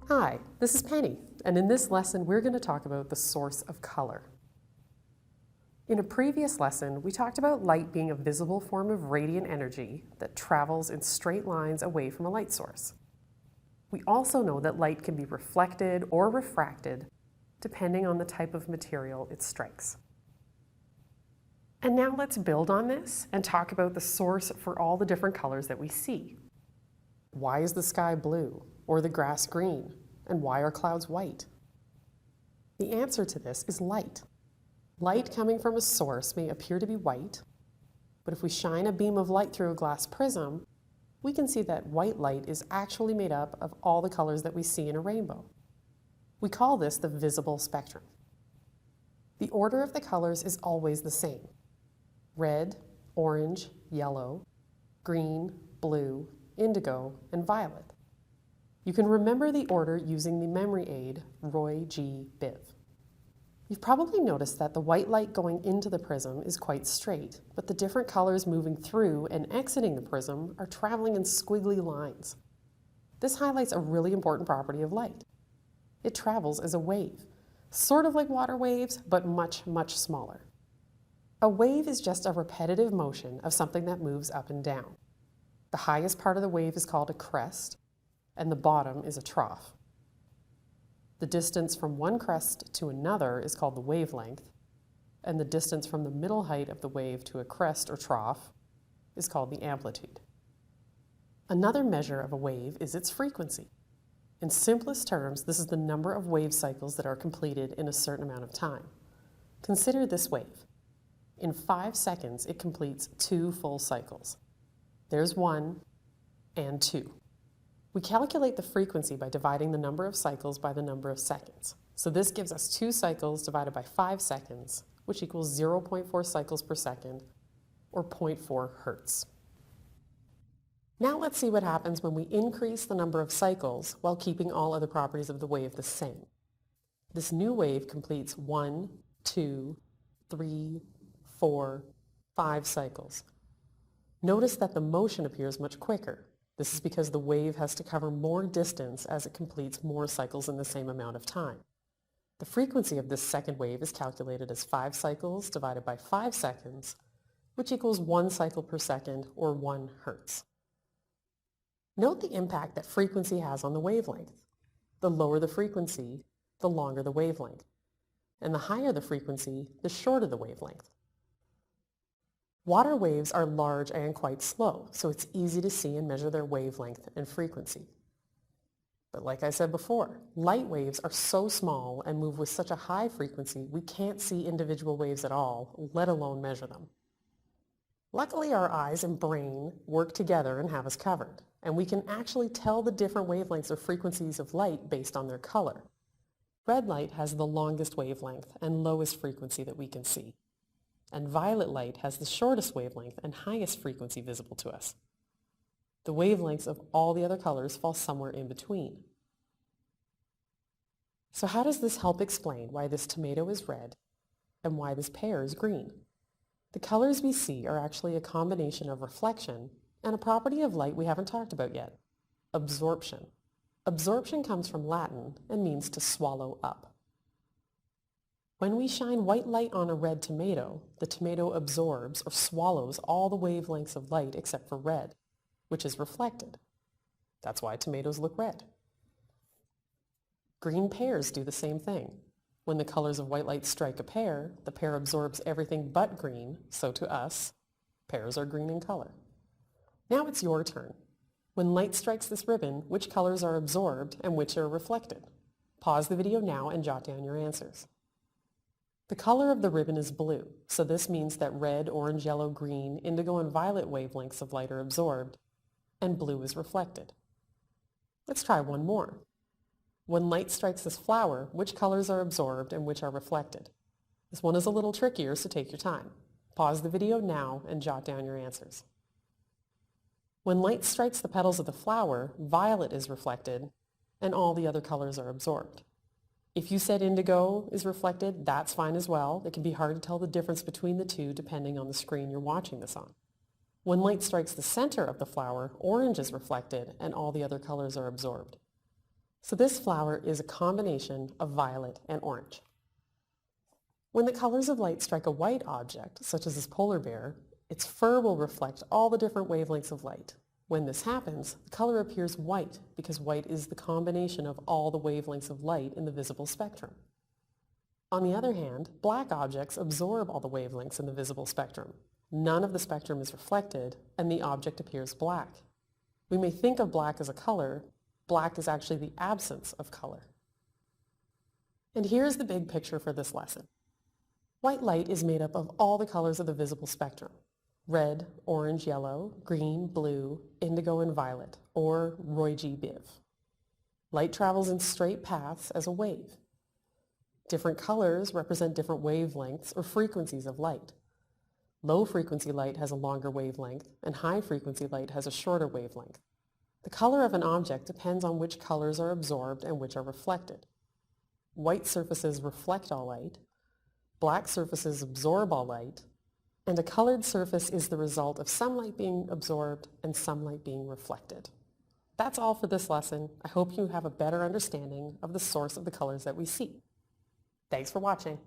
Hi, this is Penny, and in this lesson we're going to talk about the source of color. In a previous lesson, we talked about light being a visible form of radiant energy that travels in straight lines away from a light source. We also know that light can be reflected or refracted depending on the type of material it strikes. And now let's build on this and talk about the source for all the different colors that we see. Why is the sky blue or the grass green? And why are clouds white? The answer to this is light. Light coming from a source may appear to be white, but if we shine a beam of light through a glass prism, we can see that white light is actually made up of all the colors that we see in a rainbow. We call this the visible spectrum. The order of the colors is always the same: red, orange, yellow, green, blue, indigo, and violet. You can remember the order using the memory aid Roy G. Biv. You've probably noticed that the white light going into the prism is quite straight, but the different colors moving through and exiting the prism are traveling in squiggly lines. This highlights a really important property of light. It travels as a wave, sort of like water waves, but much, much smaller. A wave is just a repetitive motion of something that moves up and down. The highest part of the wave is called a crest, and the bottom is a trough. The distance from one crest to another is called the wavelength, and the distance from the middle height of the wave to a crest or trough is called the amplitude. Another measure of a wave is its frequency. In simplest terms, this is the number of wave cycles that are completed in a certain amount of time. Consider this wave. In 5 seconds, it completes 2 full cycles. There's 1 and 2. We calculate the frequency by dividing the number of cycles by the number of seconds. So this gives us 2 cycles divided by 5 seconds, which equals 0.4 cycles per second, or 0.4 hertz. Now let's see what happens when we increase the number of cycles while keeping all other properties of the wave the same. This new wave completes 1, 2, 3, 4, 5 cycles. Notice that the motion appears much quicker. This is because the wave has to cover more distance as it completes more cycles in the same amount of time. The frequency of this second wave is calculated as 5 cycles divided by 5 seconds, which equals 1 cycle per second, or 1 hertz. Note the impact that frequency has on the wavelength. The lower the frequency, the longer the wavelength. And the higher the frequency, the shorter the wavelength. Water waves are large and quite slow, so it's easy to see and measure their wavelength and frequency. But like I said before, light waves are so small and move with such a high frequency we can't see individual waves at all, let alone measure them. Luckily, our eyes and brain work together and have us covered, and we can actually tell the different wavelengths or frequencies of light based on their color. Red light has the longest wavelength and lowest frequency that we can see, and violet light has the shortest wavelength and highest frequency visible to us. The wavelengths of all the other colors fall somewhere in between. So how does this help explain why this tomato is red and why this pear is green? The colors we see are actually a combination of reflection and a property of light we haven't talked about yet: absorption. Absorption comes from Latin and means to swallow up. When we shine white light on a red tomato, the tomato absorbs or swallows all the wavelengths of light except for red, which is reflected. That's why tomatoes look red. Green pears do the same thing. When the colors of white light strike a pear, the pear absorbs everything but green, so to us, pears are green in color. Now it's your turn. When light strikes this ribbon, which colors are absorbed and which are reflected? Pause the video now and jot down your answers. The color of the ribbon is blue, so this means that red, orange, yellow, green, indigo, and violet wavelengths of light are absorbed, and blue is reflected. Let's try one more. When light strikes this flower, which colors are absorbed and which are reflected? This one is a little trickier, so take your time. Pause the video now and jot down your answers. When light strikes the petals of the flower, violet is reflected, and all the other colors are absorbed. If you said indigo is reflected, that's fine as well. It can be hard to tell the difference between the two depending on the screen you're watching this on. When light strikes the center of the flower, orange is reflected and all the other colors are absorbed. So this flower is a combination of violet and orange. When the colors of light strike a white object, such as this polar bear, its fur will reflect all the different wavelengths of light. When this happens, the color appears white because white is the combination of all the wavelengths of light in the visible spectrum. On the other hand, black objects absorb all the wavelengths in the visible spectrum. None of the spectrum is reflected, and the object appears black. We may think of black as a color. Black is actually the absence of color. And here's the big picture for this lesson. White light is made up of all the colors of the visible spectrum: red, orange, yellow, green, blue, indigo, and violet, or Roy G. Biv. Light travels in straight paths as a wave. Different colors represent different wavelengths or frequencies of light. Low frequency light has a longer wavelength, and high frequency light has a shorter wavelength. The color of an object depends on which colors are absorbed and which are reflected. White surfaces reflect all light, black surfaces absorb all light, and a colored surface is the result of some light being absorbed and some light being reflected. That's all for this lesson. I hope you have a better understanding of the source of the colors that we see. Thanks for watching.